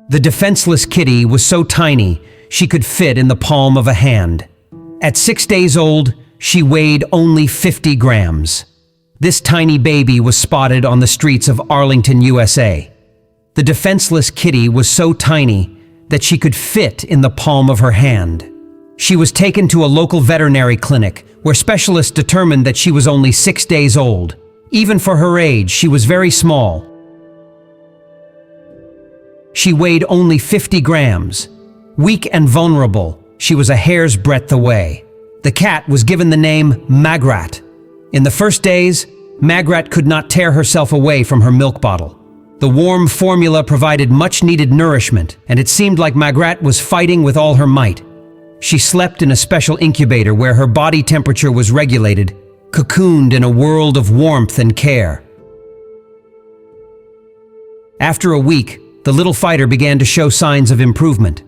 The defenseless kitty was so tiny she could fit in the palm of a hand. At 6 days old, she weighed only 50 grams. This tiny baby was spotted on the streets of Arlington, USA. The defenseless kitty was so tiny that she could fit in the palm of her hand. She was taken to a local veterinary clinic where specialists determined that she was only 6 days old. Even for her age, she was very small. She weighed only 50 grams. Weak and vulnerable, she was a hair's breadth away. The cat was given the name Magrat. In the first days, Magrat could not tear herself away from her milk bottle. The warm formula provided much-needed nourishment, and it seemed like Magrat was fighting with all her might. She slept in a special incubator where her body temperature was regulated, cocooned in a world of warmth and care. After a week, the little fighter began to show signs of improvement.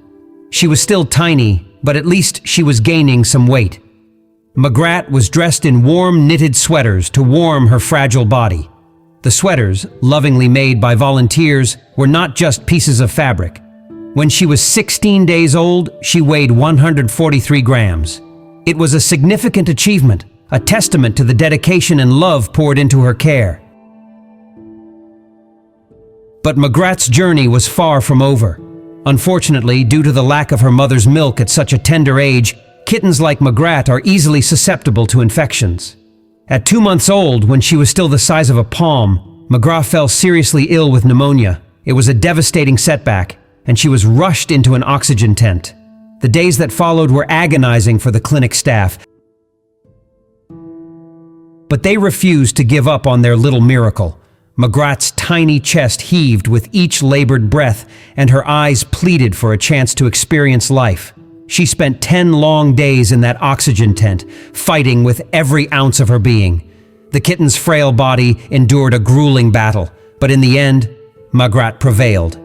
She was still tiny, but at least she was gaining some weight. Magrat was dressed in warm knitted sweaters to warm her fragile body. The sweaters, lovingly made by volunteers, were not just pieces of fabric. When she was 16 days old, she weighed 143 grams. It was a significant achievement, a testament to the dedication and love poured into her care. But Magrat's journey was far from over. Unfortunately, due to the lack of her mother's milk at such a tender age, kittens like Magrat are easily susceptible to infections. At 2 months old, when she was still the size of a palm, Magrat fell seriously ill with pneumonia. It was a devastating setback, and she was rushed into an oxygen tent. The days that followed were agonizing for the clinic staff, but they refused to give up on their little miracle. Magrat's tiny chest heaved with each labored breath, and her eyes pleaded for a chance to experience life. She spent 10 long days in that oxygen tent, fighting with every ounce of her being. The kitten's frail body endured a grueling battle, but in the end, Magrat prevailed.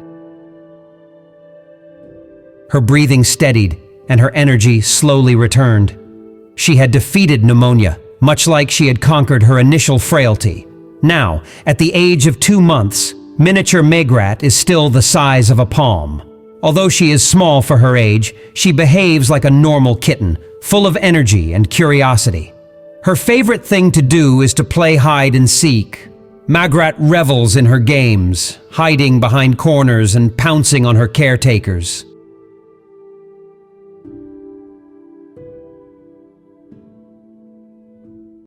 Her breathing steadied, and her energy slowly returned. She had defeated pneumonia, much like she had conquered her initial frailty. Now, at the age of 2 months, miniature Magrat is still the size of a palm. Although she is small for her age, she behaves like a normal kitten, full of energy and curiosity. Her favorite thing to do is to play hide and seek. Magrat revels in her games, hiding behind corners and pouncing on her caretakers.